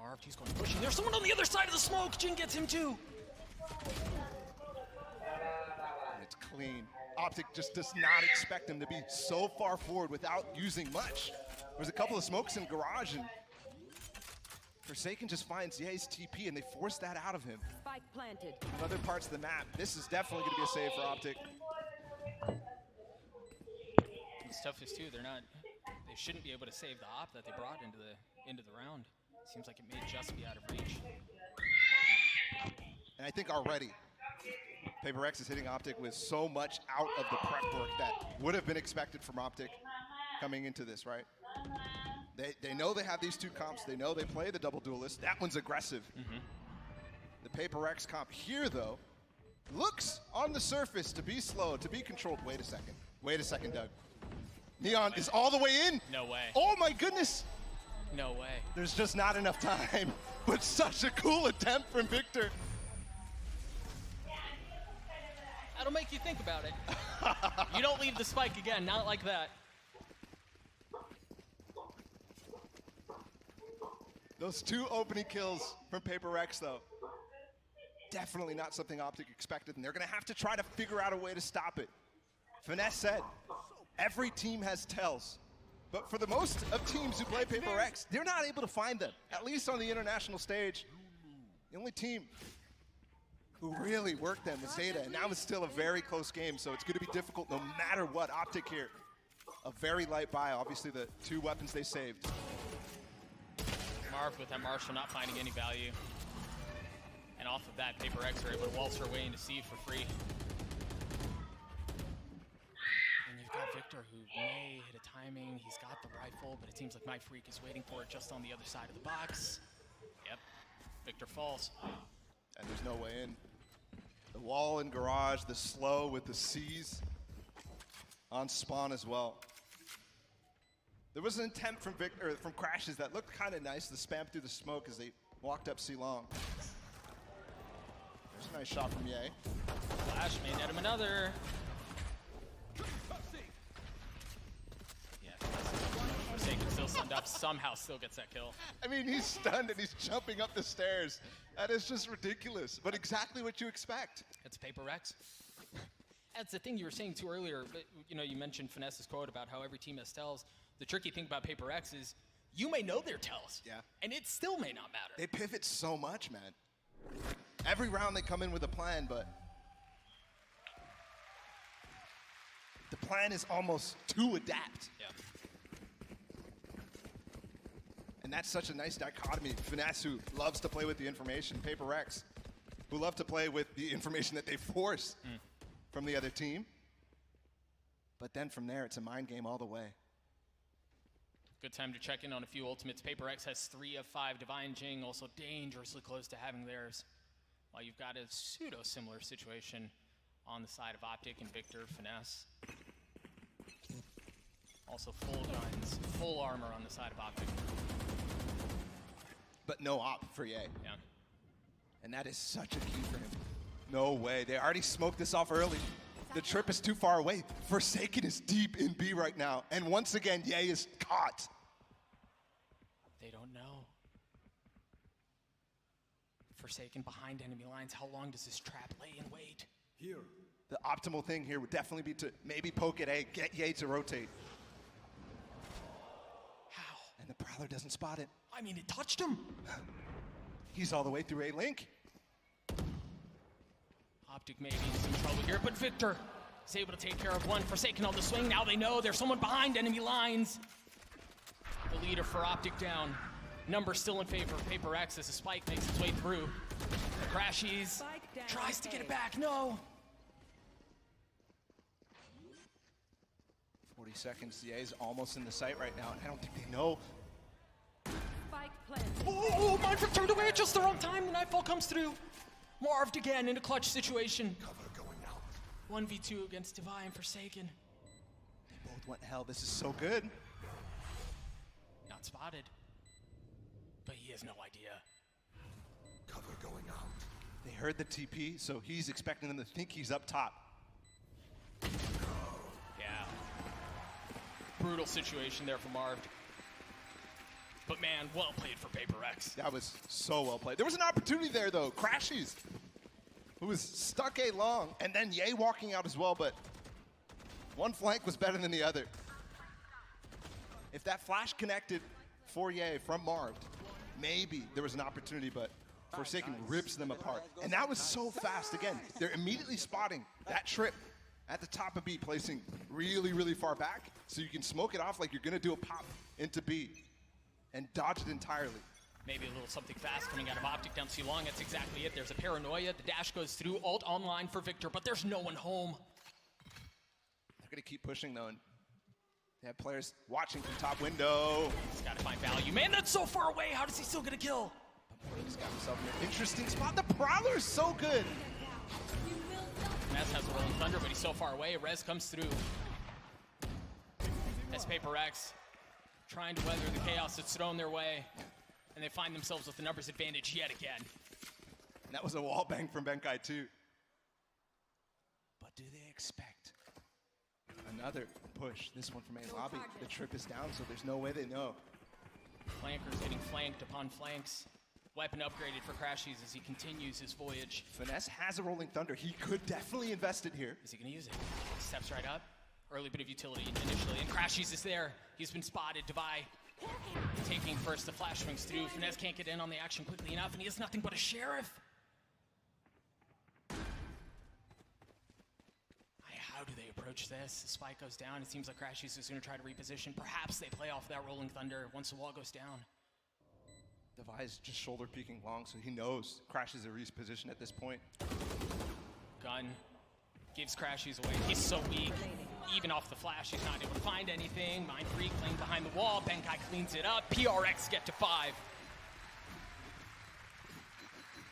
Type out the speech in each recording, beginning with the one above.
Marv, he's going pushing. There's someone on the other side of the smoke. Jin gets him too. It's clean. OpTic just does not expect him to be so far forward without using much. There's a couple of smokes in garage, and Forsaken just finds Ye's TP, and they force that out of him. Spike planted. In other parts of the map, this is definitely going to be a save for OpTic. What's tough is too, they shouldn't be able to save the op that they brought into the round. Seems like it may just be out of reach. And I think already, Paper X is hitting OpTic with so much out of the prep work that would have been expected from OpTic coming into this, right? They know they have these two comps. They know they play the double duelist. That one's aggressive. The Paper X comp here, though, looks on the surface to be slow, to be controlled. Wait a second. Wait a second, Doug. Neon is all the way in. No way. Oh my goodness. No way. There's just not enough time. But such a cool attempt from Victor. That'll make you think about it. You don't leave the spike again, not like that. Those two opening kills from Paper X, though, definitely not something OpTic expected, and they're going to have to try to figure out a way to stop it. Finesse said, every team has tells, but for the most of teams who play Paper X, they're not able to find them, at least on the international stage. The only team who really worked them was Zeta, and that was still a very close game, so it's going to be difficult no matter what. OpTic here, a very light buy, obviously the two weapons they saved. Marv with that Marshall not finding any value. And off of that, Paper X are able to waltz her way into C for free. And you've got Victor, who may hit a timing. He's got the rifle, but it seems like My Freak is waiting for it just on the other side of the box. Yep, Victor falls. And there's no way in. The wall in garage, the slow with the C's on spawn as well. There was an attempt from Victor, from Crashes that looked kind of nice. The spam through the smoke as they walked up C long. There's a nice shot from Ye. Flash may net him another. Yeah, Forsaken still stunned up, somehow still gets that kill. I mean, he's stunned and he's jumping up the stairs. That is just ridiculous, but exactly what you expect. It's Paper X. That's the thing you were saying too earlier, but you know, you mentioned Finesse's quote about how every team has tells. The tricky thing about Paper X is you may know their tells, and it still may not matter. They pivot so much, man. Every round they come in with a plan, but the plan is almost to adapt. Yeah. And that's such a nice dichotomy. Finesse, who loves to play with the information, Paper X, who love to play with the information that they force from the other team. But then from there, it's a mind game all the way. Good time to check in on a few ultimates. Paper X has 3 of 5. Divine Jing also dangerously close to having theirs. While you've got a pseudo-similar situation on the side of OpTic and Victor, Finesse. Also full guns, full armor on the side of OpTic. But no op for Ye. Yeah. And that is such a key for him. No way. They already smoked this off early. The trip is too far away. Forsaken is deep in B right now. And once again, Ye is caught. They don't know. Forsaken behind enemy lines. How long does this trap lay in wait? Here. The optimal thing here would definitely be to maybe poke at A, get Ye to rotate. How? And the Prowler doesn't spot it. I mean, it touched him. He's all the way through A-Link. OpTic may be in some trouble here, but Victor is able to take care of one. Forsaken on the swing. Now they know there's someone behind enemy lines. The leader for OpTic down. Number still in favor of Paper X as the spike makes its way through. Crashies tries to get it back. No. 40 seconds. Ye's almost in the sight right now. I don't think they know. Spike planted. Oh, Mindfreak turned away at just the wrong time. The Nightfall comes through. Marved again in a clutch situation. Cover going out. 1v2 against Divine Forsaken. They both went hell. This is so good. Not spotted. But he has no idea. Cover going out. They heard the TP, so he's expecting them to think he's up top. Yeah. Brutal situation there for Marv. But man, well played for Paper Rex. That was so well played. There was an opportunity there, though. Crashies, who was stuck A long, and then Ye walking out as well, but one flank was better than the other. If that flash connected for Ye from Marved, maybe there was an opportunity, but Forsaken rips them apart. And that was so fast. Again, they're immediately spotting that trip at the top of B, placing really, really far back, so you can smoke it off like you're gonna do a pop into B and dodge it entirely. Maybe a little something fast coming out of OpTic down C long. That's exactly it. There's a paranoia. The dash goes through. Ult online for Victor, but there's no one home. They're gonna keep pushing though. And they have players watching from top window. He's got to find value. Man, that's so far away. How does he still get a kill? He's got himself in an interesting spot. The Prowler's so good. Ness has a rolling thunder, but he's so far away. Rez comes through. As Paper Rex trying to weather the chaos that's thrown their way, and they find themselves with the numbers advantage yet again. And that was a wall bang from Benkai too. But do they expect another push? This one from A lobby. The trip is down, so there's no way they know. Flankers getting flanked upon flanks. Weapon upgraded for Crashies as he continues his voyage. Finesse has a rolling thunder. He could definitely invest it here. Is he going to use it? Steps right up. Early bit of utility initially, and Crashies is there. He's been spotted. Devi taking first. The flash swings through. Finesse can't get in on the action quickly enough, and he has nothing but a Sheriff. How do they approach this? The spike goes down. It seems like Crashies is going to try to reposition. Perhaps they play off that rolling thunder once the wall goes down. Devi is just shoulder peeking long, so he knows Crashies a reposition at this point. Gun gives Crashies away. He's so weak. Even off the flash, he's not able to find anything. Mind Freak playing behind the wall. Benkai cleans it up. PRX get to 5.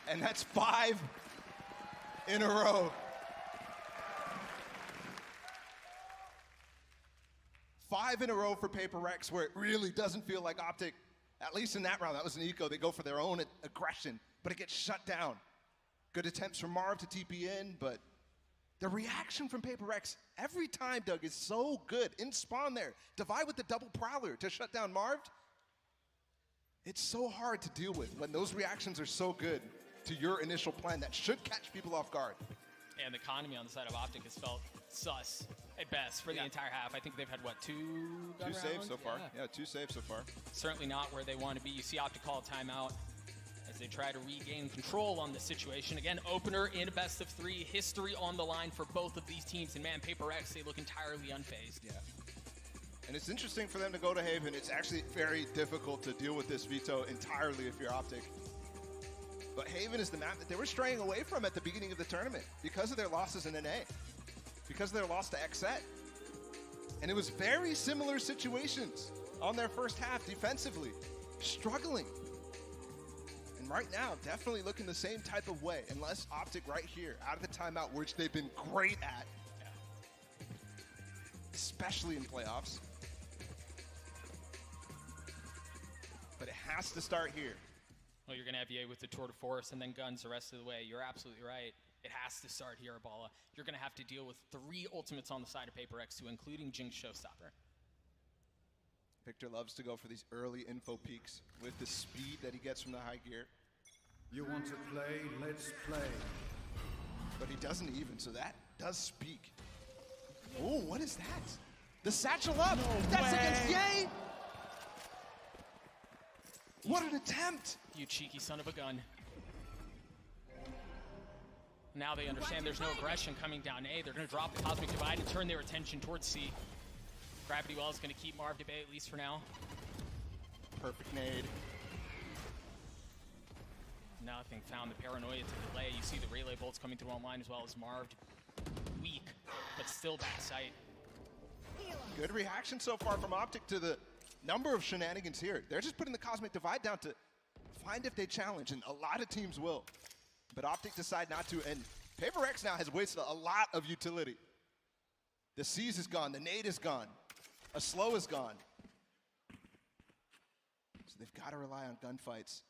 And that's 5 in a row. 5 in a row for Paper Rex, where it really doesn't feel like OpTic. At least in that round, that was an eco. They go for their own aggression, but it gets shut down. Good attempts from Marv to TP in, but the reaction from Paper Rex every time, Doug, is so good. In spawn there, Devi with the double Prowler to shut down Marv. It's so hard to deal with when those reactions are so good to your initial plan that should catch people off guard. And the economy on the side of OpTic has felt sus at best for the entire half. I think they've had, what, 2 gun rounds? Saves so far. Yeah, 2 saves so far. Certainly not where they want to be. You see OpTic call a timeout as they try to regain control on the situation. Again, opener in a best of 3. History on the line for both of these teams. And man, Paper Rex, they look entirely unfazed. Yeah. And it's interesting for them to go to Haven. It's actually very difficult to deal with this veto entirely if you're OpTic. But Haven is the map that they were straying away from at the beginning of the tournament because of their losses in NA, because of their loss to XSET. And it was very similar situations on their first half defensively, struggling. And right now, definitely looking the same type of way, unless OpTic right here, out of the timeout, which they've been great at, especially in playoffs. But it has to start here. Well, you're going to have Ye with the tour de force and then guns the rest of the way. You're absolutely right. It has to start here, Abala. You're going to have to deal with 3 ultimates on the side of Paper X2, including Jinx Showstopper. Victor loves to go for these early info peaks with the speed that he gets from the high gear. You want to play? Let's play. But he doesn't even, so that does speak. Oh, what is that? The satchel up! That's against Ye! What an attempt! You cheeky son of a gun. Now they understand there's no aggression coming down A. They're going to drop the Cosmic Divide and turn their attention towards C. Gravity Well is going to keep Marv to bay at least for now. Perfect nade. Nothing found the paranoia to delay. You see the relay bolts coming through online as well as Marv. Weak, but still back sight. Good reaction so far from OpTic to the number of shenanigans here. They're just putting the Cosmic Divide down to find if they challenge, and a lot of teams will. But OpTic decide not to, and Paper X now has wasted a lot of utility. The Seize is gone, the nade is gone, a slow is gone. So they've got to rely on gunfights.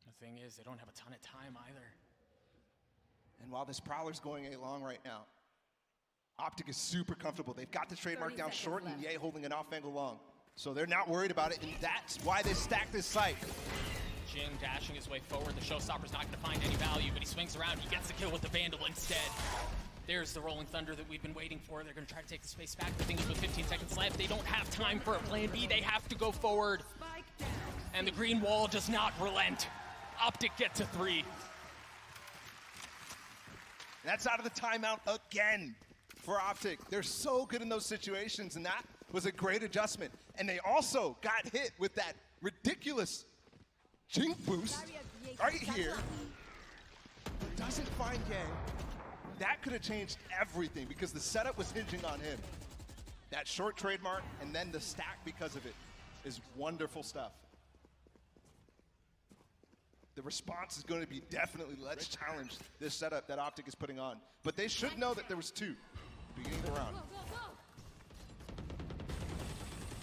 The thing is, they don't have a ton of time either. And while this Prowler's going A long right now, OpTic is super comfortable. They've got the trademark down short and Ye holding an off angle long. So they're not worried about it, and that's why they stacked this site. Jing dashing his way forward. The Showstopper's not going to find any value, but he swings around. He gets the kill with the Vandal instead. There's the Rolling Thunder that we've been waiting for. They're going to try to take the space back. The thing is, with 15 seconds left, they don't have time for a plan B. They have to go forward. Spike down. And the green wall does not relent. OpTic gets a 3. That's out of the timeout again for OpTic. They're so good in those situations, and that was a great adjustment. And they also got hit with that ridiculous Jing boost right here. Doesn't find Yang. That could have changed everything because the setup was hinging on him. That short trademark and then the stack because of it is wonderful stuff. The response is going to be definitely, let's challenge this setup that OpTic is putting on. But they should know that there was 2 beginning the round.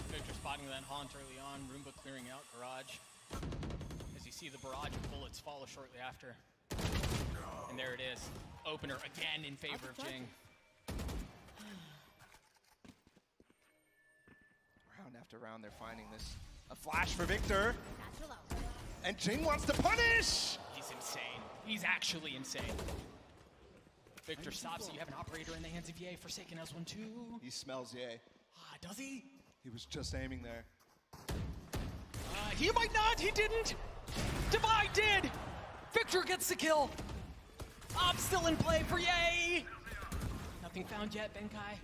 Victor spotting that haunt early on. Roomba clearing out garage. As you see the barrage of bullets follow shortly after. And there it is. Opener again in favor of Jing. Round after round, they're finding this. A flash for Victor. And Jing wants to punish! He's insane. He's actually insane. Victor stops it. You have an operator in the hands of Ye. Forsaken has one too. He smells Ye. Does he? He was just aiming there. He might not. He didn't. Divide did. Victor gets the kill. Op still in play for Ye. Nothing found yet. Benkai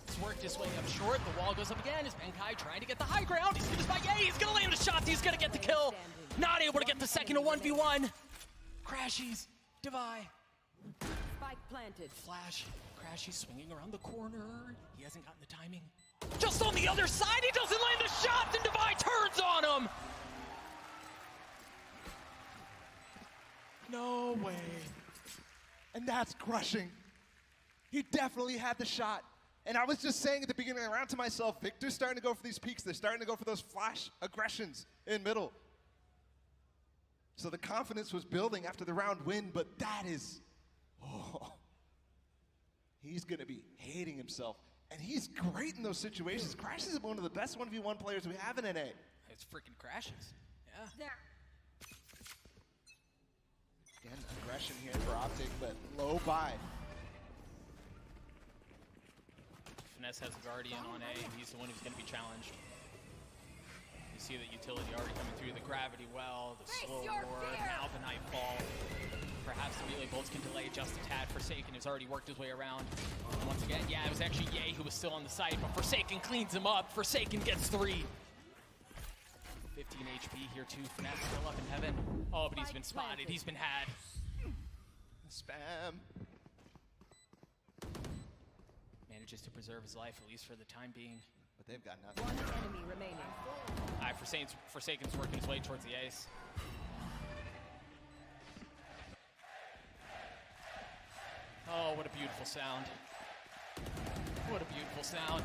has worked his way up short. The wall goes up again. Is Benkai trying to get the high ground? He's going to spot Ye. He's going to land the shot. He's going to get the kill. Not able to get the second to 1v1. Crashies. Divide. Spike planted. Flash. Crashies swinging around the corner. He hasn't gotten the timing. Just on the other side. He doesn't land the shot. And Divide turns on him. No way. And that's crushing. He definitely had the shot. And I was just saying at the beginning of the round to myself, Victor's starting to go for these peaks. They're starting to go for those flash aggressions in middle. So the confidence was building after the round win, but that is, he's gonna be hating himself. And he's great in those situations. Crash is one of the best 1v1 players we have in NA. It's freaking Crashes. Yeah. There. Again, aggression here for OpTic, but low buy. Finesse has a Guardian on A, and he's the one who's going to be challenged. You see the utility already coming through, the gravity well, the slow roar, now the nightfall. Perhaps the melee bolts can delay just a tad. Forsaken has already worked his way around. And once again, yeah, it was actually Ye who was still on the site, but Forsaken cleans him up. Forsaken gets 3. 15 HP here too. Finesse still up in heaven. Oh, but he's been spotted. He's been had. Spam. Manages to preserve his life, at least for the time being. But they've got nothing. One enemy remaining. Forsaken's working his way towards the ace. Oh, what a beautiful sound. What a beautiful sound.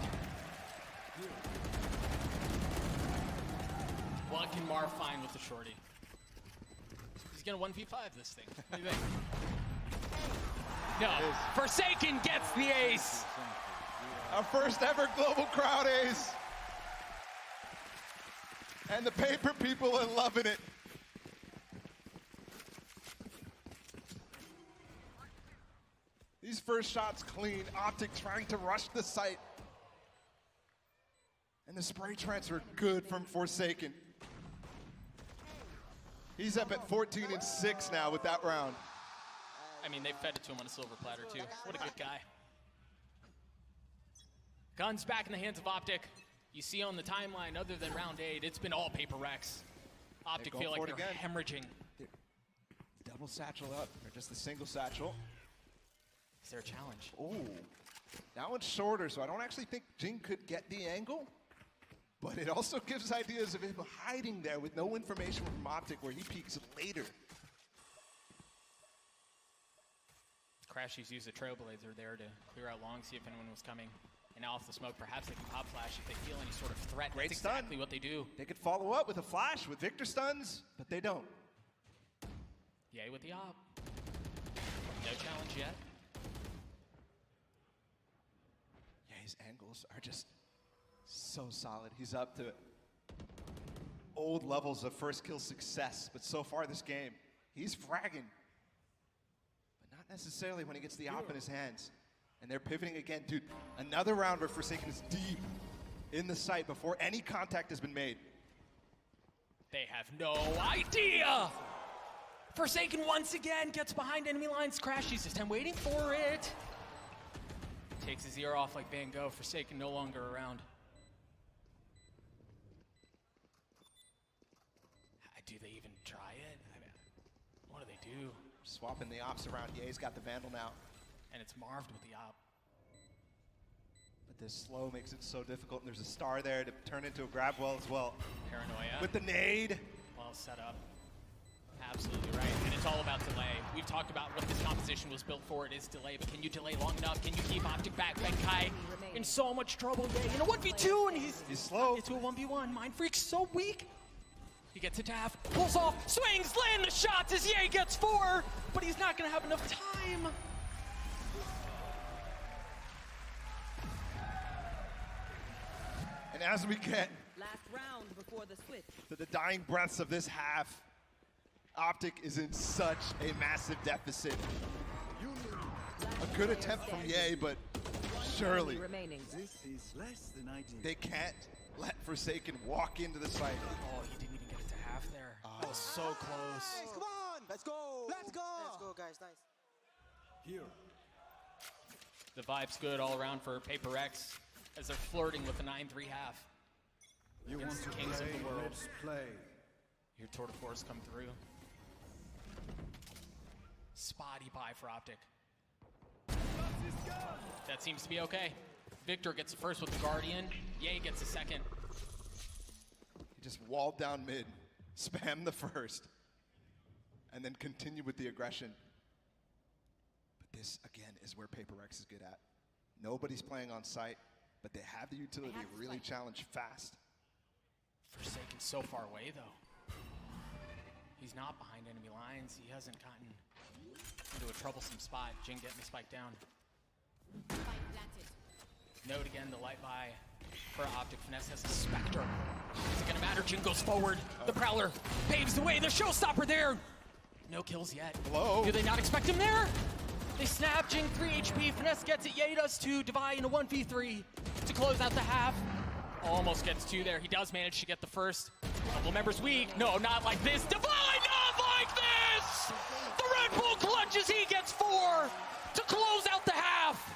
What can Marv find with the shorty? He's gonna 1v5 this thing. What do you think? No, Forsaken gets the ace. Our first ever global crowd ace. And the paper people are loving it. These first shots clean. OpTic trying to rush the site. And the spray transfer good from Forsaken. He's up at 14-6 now with that round. I mean, they fed it to him on a silver platter too. What a good guy. Guns back in the hands of OpTic. You see on the timeline, other than round 8, it's been all paper wrecks. OpTic feel like they're hemorrhaging. Double satchel up, or just the single satchel. Is there a challenge? Ooh, that one's shorter, so I don't actually think Jing could get the angle. But it also gives ideas of him hiding there with no information from OpTic where he peeks later. Crashies used a Trailblazer there to clear out long, see if anyone was coming. And now off the smoke, perhaps they can pop flash if they feel any sort of threat. Great That's stun. exactly what they do. They could follow up with a flash with Victor stuns, but they don't. Yay with the op. No challenge yet. Yeah, his angles are just so solid. He's up to old levels of first kill success, but so far this game, he's fragging. But not necessarily when he gets the op in his hands. And they're pivoting again. Dude, another round where Forsaken is deep in the site before any contact has been made. They have no idea! Forsaken once again gets behind enemy lines. Crash uses time waiting for it. Takes his ear off like Van Gogh. Forsaken no longer around. Do they even try it? I mean, what do they do? Swapping the ops around. Ye's got the Vandal now. And it's Marved with the op. But this slow makes it so difficult, and there's a star there to turn into a grab well as well. Paranoia. With the nade. Well set up. Absolutely right. And it's all about delay. We've talked about what this composition was built for. It is delay, but can you delay long enough? Can you keep OpTic back? Benkai in so much trouble. Yeah, in a 1v2, and he's slow. Into a 1v1. Mind Freak's so weak. He gets a tap, pulls off, swings, land the shots as Ye gets 4, but he's not gonna have enough time. And as we get Last round before the switch. to the dying breaths of this half, OpTic is in such a massive deficit. A good attempt from Ye, but surely Remaining. This is less than ideal. they can't let Forsaken walk into the site. Oh, he didn't even get it to half there. That was so close. Come on, let's go. Let's go. Let's go, guys. Nice. Here. The vibe's good all around for Paper X as they're flirting with the 9-3 half. You want Against to the kings play? of the world. Let's play. Your tour de force come through. Spotty buy for OpTic. That seems to be okay. Victor gets the first with the Guardian. Ye gets the second. He just walled down mid, spam the first, and then continue with the aggression. But this, again, is where Paper X is good at. Nobody's playing on site, but they have the utility to really challenge fast. Forsaken so far away, though. He's not behind enemy lines. He hasn't gotten into a troublesome spot. Jin getting the spike down. Note again, the light buy for OpTic. Finesse has a Spectre. Is it gonna matter? Jin goes forward. The Prowler paves the way. The showstopper there. No kills yet. Hello? Do they not expect him there? They snap. Jin 3 HP. Finesse gets it. Ye does too. Devi in a 1v3 to close out the half. Almost gets 2 there. He does manage to get the first. Couple members weak. No, not like this. Devi, not like this! The Red Bull clutches. He gets 4 to close out the half.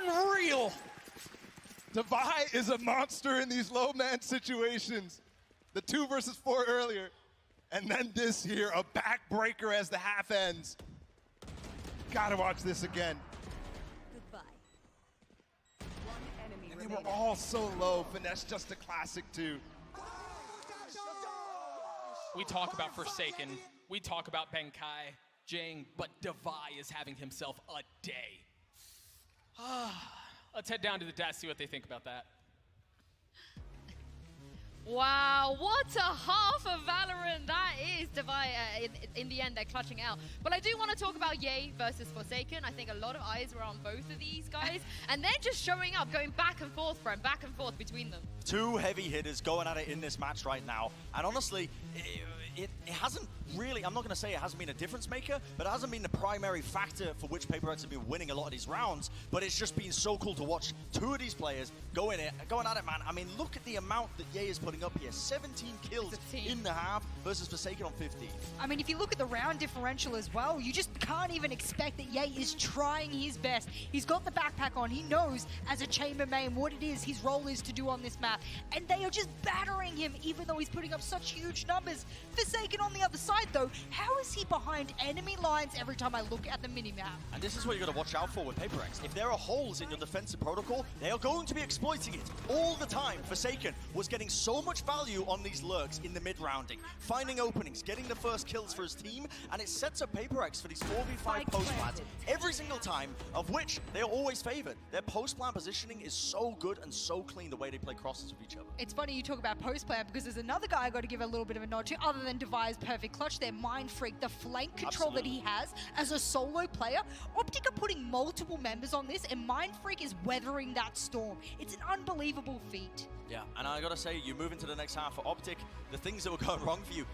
Unreal! Devi is a monster in these low man situations. The 2 versus 4 earlier. And then this here, a backbreaker as the half ends. Gotta watch this again. Goodbye. One enemy And they remaining. were all so low. Finesse just a classic too. We talk about Forsaken. We talk about Benkai, Jing, but Devi is having himself a day. Let's head down to the desk, see what they think about that. Wow, what a half of Valorant that is. Devi, in the end, they're clutching out. But I do want to talk about Ye versus Forsaken. I think a lot of eyes were on both of these guys. And they're just showing up, going back and forth, Brent, back and forth between them. 2 heavy hitters going at it in this match right now. And honestly, it hasn't really, I'm not going to say it hasn't been a difference maker, but it hasn't been the primary factor for which Paper X have been winning a lot of these rounds. But it's just been so cool to watch 2 of these players going at it, man. I mean, look at the amount that Ye is putting up here. 17 kills in the half versus Forsaken on 50. I mean, if you look at the round differential as well, you just can't even expect that Ye is trying his best. He's got the backpack on. He knows as a chambermaid what it is his role is to do on this map. And they are just battering him, even though he's putting up such huge numbers. Forsaken on the other side, though, how is he behind enemy lines every time I look at the minimap? And this is what you're going to watch out for with Paper X. If there are holes in your defensive protocol, they are going to be exploiting it all the time. Forsaken was getting so much value on these lurks in the mid-rounding, finding openings, He's getting the first kills for his team, and it sets up PaperX for these 4v5 post plants every single time, of which they are always favored. Their post plant positioning is so good and so clean the way they play crosses with each other. It's funny you talk about post plant because there's another guy I got to give a little bit of a nod to, other than Devi's perfect clutch there, Mind Freak, the flank control that he has as a solo player. OpTic are putting multiple members on this, and Mind Freak is weathering that storm. It's an unbelievable feat. Yeah, and I gotta say, you move into the next half for OpTic, the things that were going wrong for you,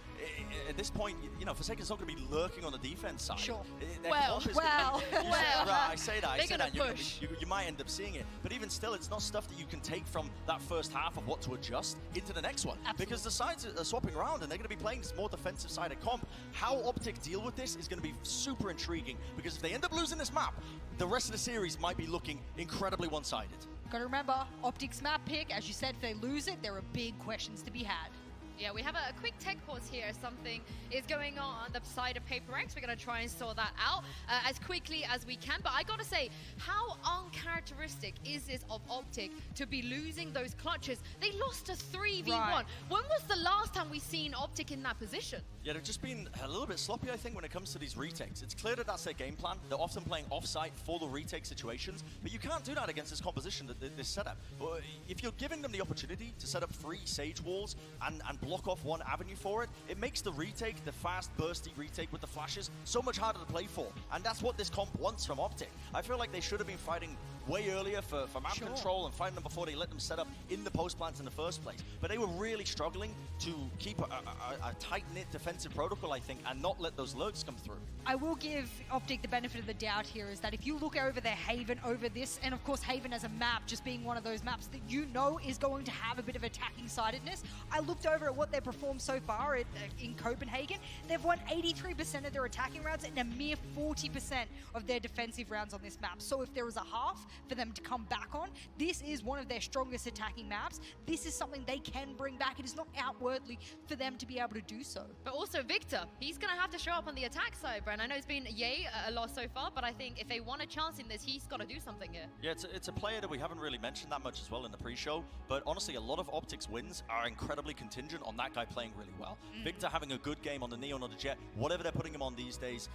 at this point, you know, Forsaken's not going to be lurking on the defense side. Sure. Well, right, I say that. They're gonna push. You might end up seeing it, but even still, it's not stuff that you can take from that first half of what to adjust into the next one. Absolutely. Because the sides are swapping around, and they're going to be playing this more defensive side of comp. How OpTic deal with this is going to be super intriguing, because if they end up losing this map, the rest of the series might be looking incredibly one-sided. Got to remember, OpTic's map pick, as you said, if they lose it, there are big questions to be had. Yeah, we have a quick tech pause here. Something is going on the side of PaperX. We're going to try and sort that out as quickly as we can. But I got to say, how uncharacteristic is this of OpTic to be losing those clutches? They lost a 3v1. Right. When was the last time we seen OpTic in that position? Yeah, they've just been a little bit sloppy, I think, when it comes to these retakes. It's clear that that's their game plan. They're often playing off-site for the retake situations, but you can't do that against this composition, this setup. But if you're giving them the opportunity to set up 3 Sage walls and block off one avenue for it, it makes the retake, the fast, bursty retake with the flashes, so much harder to play for. And that's what this comp wants from OpTic. I feel like they should have been fighting way earlier for map control and fighting them before they let them set up in the post plants in the first place. But they were really struggling to keep a tight-knit defensive protocol, I think, and not let those lurks come through. I will give OpTic the benefit of the doubt here, is that if you look over their Haven over this, and of course Haven as a map just being one of those maps that you know is going to have a bit of attacking sidedness, I looked over at what they performed so far in Copenhagen. They've won 83% of their attacking rounds and a mere 40% of their defensive rounds on this map. So if there was a half for them to come back on, this is one of their strongest attacking maps. This is something they can bring back. It is not outwardly for them to be able to do so. But also Victor, he's going to have to show up on the attack side, Bren. I know it's been a loss so far, but I think if they want a chance in this, he's got to do something here. Yeah, it's a player that we haven't really mentioned that much as well in the pre-show, but honestly, a lot of OpTic's wins are incredibly contingent on that guy playing really well. Victor having a good game on the Neon or the Jet, whatever they're putting him on these days,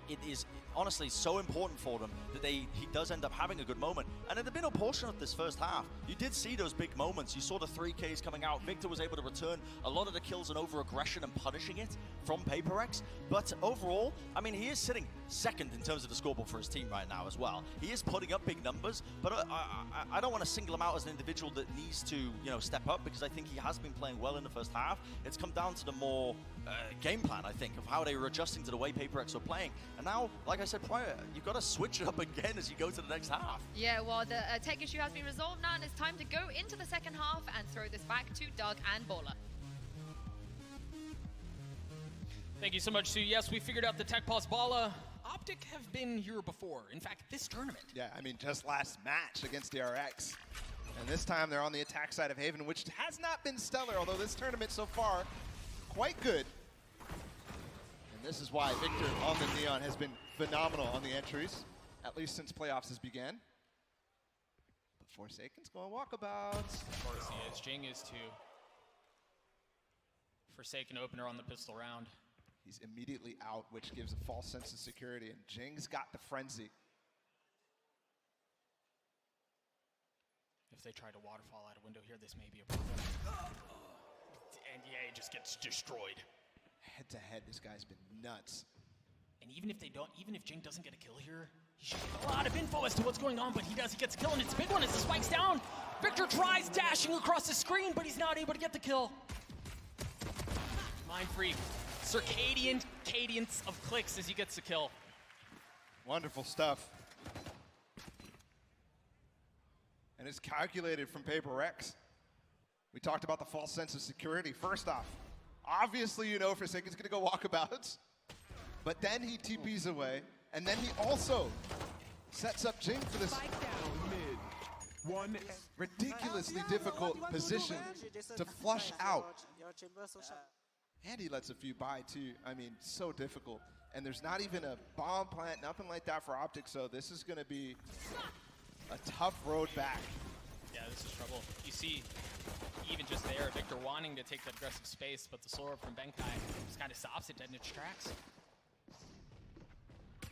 it is honestly so important for them that he does end up having a good moment. And in the middle portion of this first half, you did see those big moments. You saw the 3Ks coming out. Victor was able to return a lot of the kills and over-aggression and punishing it from PaperX. But overall, I mean, he is sitting second in terms of the scoreboard for his team right now as well. He is putting up big numbers, but I don't want to single him out as an individual that needs to, step up, because I think he has been playing well in the first half. It's come down to the more game plan, I think, of how they were adjusting to the way PaperX were playing. And now, like I said prior, you've got to switch it up again as you go to the next half. Yeah, well, the tech issue has been resolved now, and it's time to go into the second half and throw this back to Doug and Baller. Thank you so much, Sue. Yes, we figured out the tech pause. Bala, OpTic have been here before. In fact, this tournament. Yeah, I mean, just last match against DRX. And this time they're on the attack side of Haven, which has not been stellar, although this tournament so far, quite good. And this is why Victor on the Neon has been phenomenal on the entries, at least since playoffs has began. But Forsaken's going walkabouts. Of course he is. Jing is too. Forsaken opener on the pistol round. He's immediately out, which gives a false sense of security, and Jing's got the frenzy. If they try to waterfall out a window here, this may be a problem. And yeah, it just gets destroyed. Head to head, this guy's been nuts. And even if Jing doesn't get a kill here, he should get a lot of info as to what's going on, but he does. He gets a kill, and it's a big one as the spike's down. Victor tries dashing across the screen, but he's not able to get the kill. Mind Freak, circadian cadence of clicks as he gets the kill. Wonderful stuff. And it's calculated from PaperX. We talked about the false sense of security. First off, obviously you know Forsaken's gonna go walkabouts, but then he TPs away, and then he also sets up Jing for this ridiculously difficult position to flush out. And he lets a few by too. I mean, so difficult. And there's not even a bomb plant, nothing like that for OpTic, so this is gonna be a tough road back. Yeah, this is trouble. You see, even just there, Victor wanting to take that aggressive space, but the slow from Benkai just kind of stops it dead in its tracks.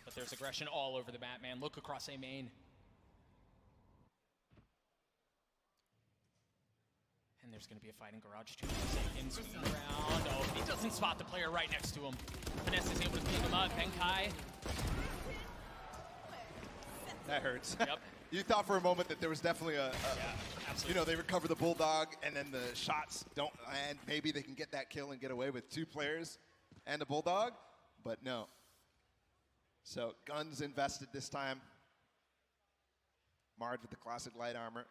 But there's aggression all over the map, man. Look across A main. And there's going to be a fight in Garage 2. Forsaken swinging around. Oh, he doesn't spot the player right next to him. Finesse is able to clean him up. Benkai. That hurts. Yep. You thought for a moment that there was definitely Yeah, absolutely. you know, they recover the Bulldog and then the shots don't land. Maybe they can get that kill and get away with 2 players and a Bulldog, but no. So guns invested this time. Marred with the classic light armor.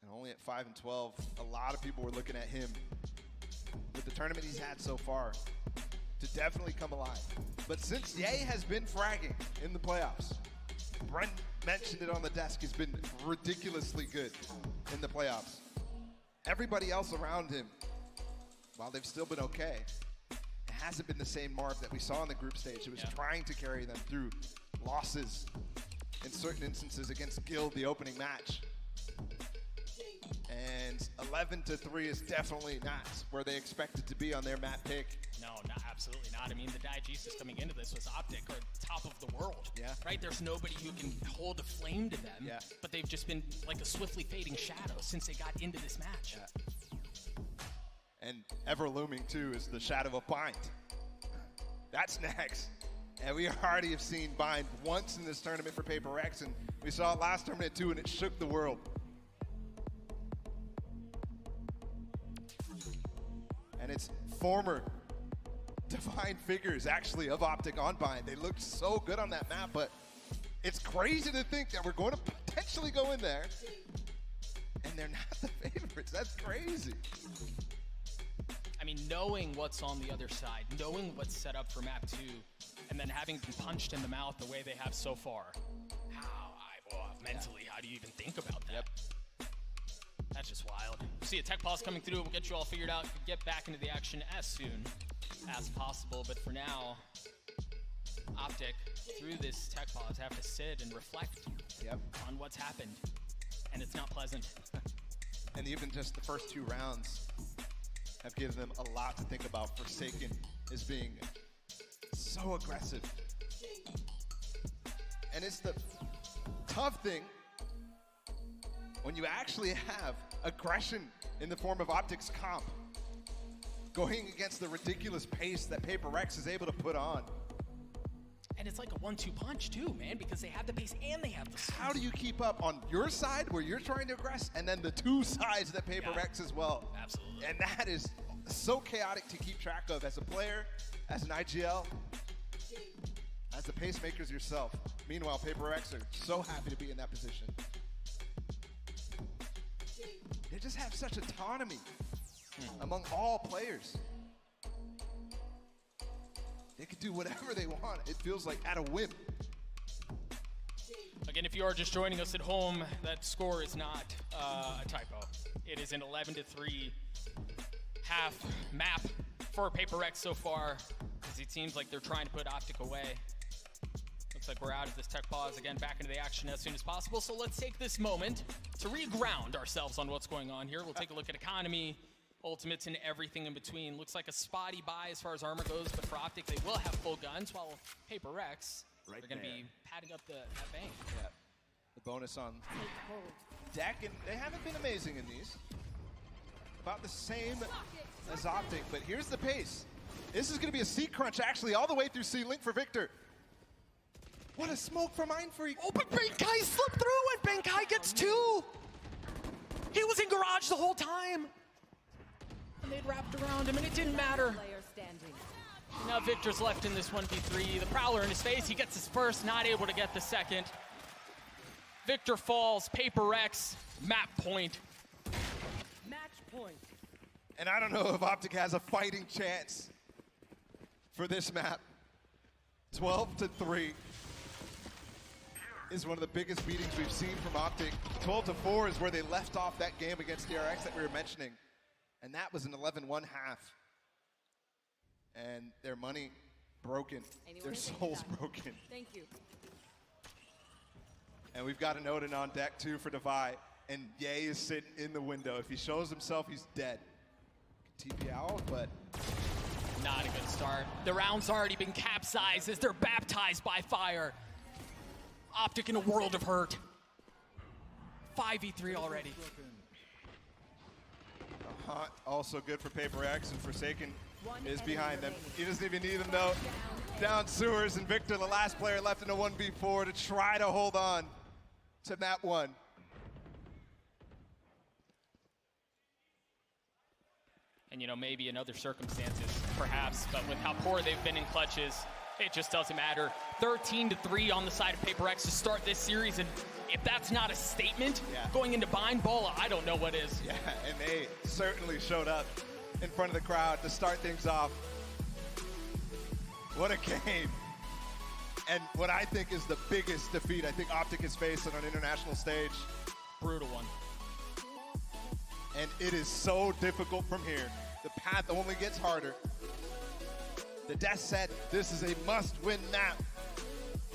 And only at 5 and 12, a lot of people were looking at him with the tournament he's had so far to definitely come alive. But since Ye has been fragging in the playoffs, Brent mentioned it on the desk, he's been ridiculously good in the playoffs. Everybody else around him, while they've still been okay, it hasn't been the same Marv that we saw in the group stage. It was trying to carry them through losses in certain instances against Guild, the opening match. And 11-3 is definitely not where they expected to be on their map pick. No, absolutely not. I mean, the Diegesis coming into this was OpTic, or top of the world. Yeah. Right? There's nobody who can hold a flame to them. Yeah. But they've just been like a swiftly fading shadow since they got into this match. Yeah. And ever looming too is the shadow of Bind. That's next. And we already have seen Bind once in this tournament for Paper X, and we saw it last tournament too, and it shook the world. And it's former divine figures, actually, of OpTic on Bind. They looked so good on that map, but it's crazy to think that we're going to potentially go in there, and they're not the favorites. That's crazy. I mean, knowing what's on the other side, knowing what's set up for map 2, and then having been punched in the mouth the way they have so far, mentally, how do you even think about that? Yep. That's just wild. See a tech pause coming through. We'll get you all figured out. Get back into the action as soon as possible. But for now, OpTic, through this tech pause, have to sit and reflect on what's happened. And it's not pleasant. And even just the first 2 rounds have given them a lot to think about. Forsaken is being so aggressive. And it's the tough thing when you actually have aggression in the form of OpTic's comp going against the ridiculous pace that Paper Rex is able to put on. And it's like a 1-2 punch too, man, because they have the pace and they have the speed. How do you keep up on your side where you're trying to aggress, and then the 2 sides that Paper Rex as well? Absolutely. And that is so chaotic to keep track of as a player, as an IGL, as the pacemakers yourself. Meanwhile, Paper Rex are so happy to be in that position. They just have such autonomy among all players. They can do whatever they want. It feels like at a whim. Again, if you are just joining us at home, that score is not a typo. It is an 11-3 half map for Paper Rex so far, as it seems like they're trying to put OpTic away. Looks like we're out of this tech pause, again, back into the action as soon as possible. So let's take this moment to re-ground ourselves on what's going on here. We'll take a look at economy, ultimates, and everything in between. Looks like a spotty buy as far as armor goes, but for OpTic, they will have full guns, while Paper Rex are going to be padding up that bank. Yeah. The bonus on deck, and they haven't been amazing in these. About the same as OpTic, but here's the pace. This is going to be a C crunch, actually, all the way through C-Link for Victor. What a smoke from Mind Freak. Oh, but Benkai slipped through, and Benkai gets 2. He was in garage the whole time. And they'd wrapped around him, and it didn't matter. Player standing. Now Victor's left in this 1v3. The Prowler in his face. He gets his first, not able to get the second. Victor falls. Paper Rex, map point. Match point. And I don't know if OpTic has a fighting chance for this map. 12-3 is one of the biggest beatings we've seen from OpTic. 12-4 is where they left off that game against DRX that we were mentioning. And that was an 11-1 half. And their money broken. Their souls broken. Thank you. And we've got an Odin on deck too for Devi. and Ye is sitting in the window. If he shows himself, he's dead. TP out, but Not a good start. The round's already been capsized as they're baptized by fire. OpTic in a world of hurt. 5v3 already. Also good for Paper X, and Forsaken is behind them. He doesn't even need them though. Down Sewers, and Victor, the last player left in a 1v4 to try to hold on to that one. And, you know, maybe in other circumstances, perhaps, but with how poor they've been in clutches, it just doesn't matter. 13-3 on the side of Paper X to start this series, and if that's not a statement going into Bind Ball, I don't know what is. Yeah, and they certainly showed up in front of the crowd to start things off. What a game. And what I think is the biggest defeat I think OpTic has faced on an international stage. Brutal one. And it is so difficult from here. The path only gets harder. The Death said this is a must-win map.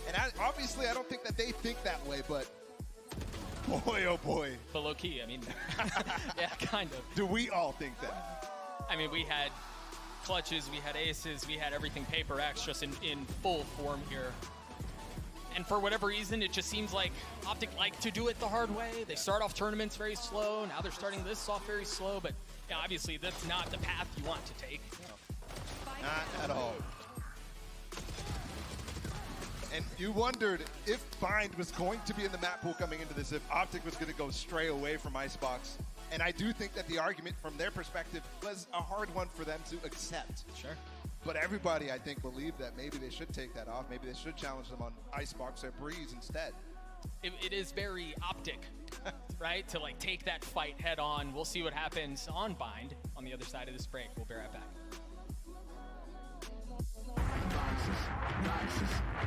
And obviously, I don't think that they think that way, but boy, oh boy. But low key, I mean, yeah, kind of. Do we all think that? I mean, we had clutches, we had aces, we had everything Paper X just in full form here. And for whatever reason, it just seems like OpTic like to do it the hard way. They start off tournaments very slow. Now they're starting this off very slow, but yeah, obviously that's not the path you want to take. Not at all. And you wondered if Bind was going to be in the map pool coming into this, if OpTic was going to go stray away from Icebox. And I do think that the argument from their perspective was a hard one for them to accept. Sure. But everybody, I think, believed that maybe they should take that off. Maybe they should challenge them on Icebox or Breeze instead. It is very OpTic, right? To like take that fight head on. We'll see what happens on Bind on the other side of this break. We'll be right back.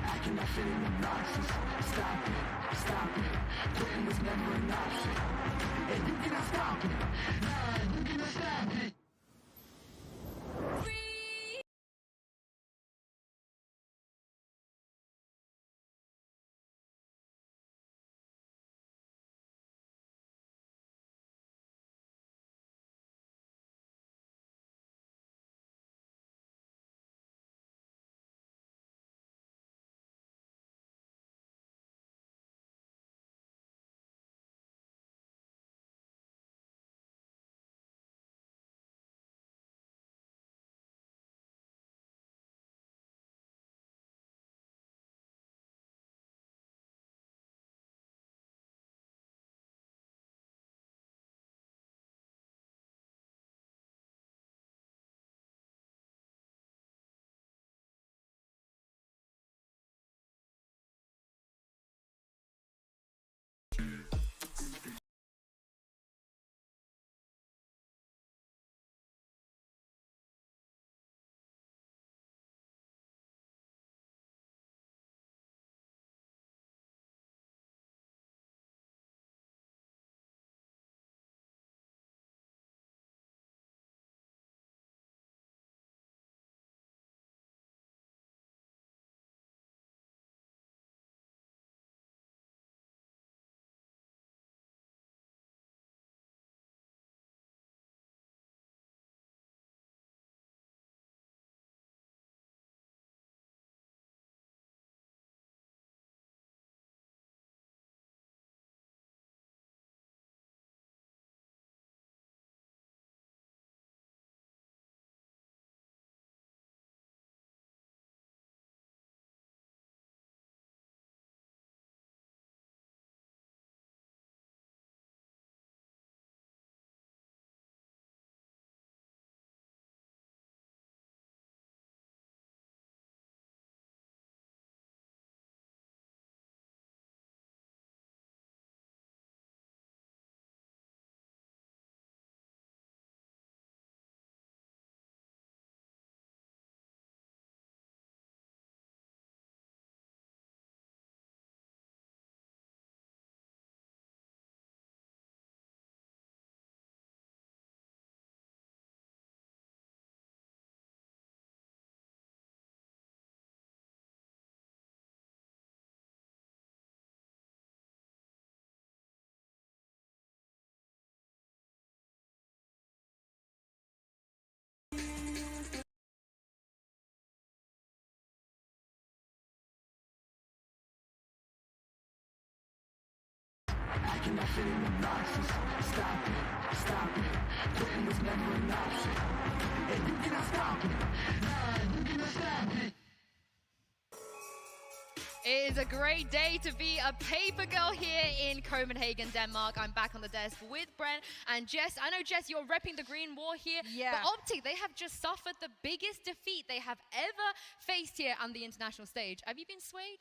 I cannot fit in the boxes. Stop it. Quitting was never an option. And you cannot stop it. Nah, you cannot stop it. making that feeling obnoxious. Stop it, stop it. Quitting was never an option. And you cannot stop it. Nah, you cannot stop it. It is a great day to be a paper girl here in Copenhagen, Denmark. I'm back on the desk with Brent and Jess. I know, Jess, you're repping the Green War here. Yeah. But OpTic, they have just suffered the biggest defeat they have ever faced here on the international stage. Have you been swayed?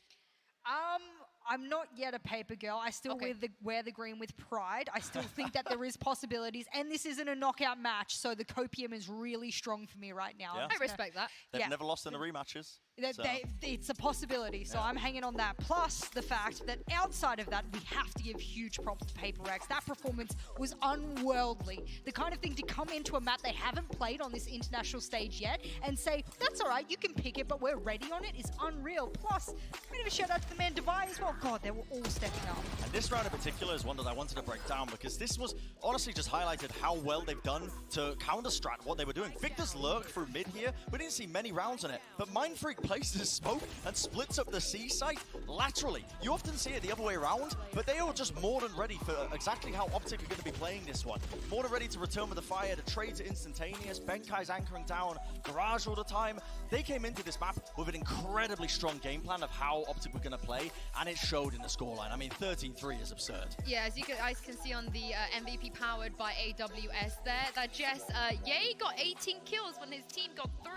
I'm not yet a paper girl. I still wear the green with pride. I still think that there is possibilities. And this isn't a knockout match, so the copium is really strong for me right now. Yeah. I respect that. They've never lost in the rematches. It's a possibility, so I'm hanging on that. Plus the fact that outside of that, we have to give huge props to Paper Rex. That performance was unworldly. The kind of thing to come into a map they haven't played on this international stage yet and say, that's all right, you can pick it, but we're ready on it, is unreal. Plus, a bit of a shout out to the man Devi as well. God, they were all stepping up. And this round in particular is one that I wanted to break down because this was honestly just highlighted how well they've done to counter-strat what they were doing. Victor's lurk through mid here. We didn't see many rounds on it, but Mind Freak places smoke and splits up the C site laterally. You often see it the other way around, but they are just more than ready for exactly how OpTic are going to be playing this one. More than ready to return with the fire. The trades are instantaneous. Benkai's anchoring down Garage all the time. They came into this map with an incredibly strong game plan of how OpTic were going to play, and it showed in the scoreline. I mean, 13-3 is absurd. Yeah, as you guys can see on the MVP powered by AWS there, that Jess, Ye got 18 kills when his team got 3.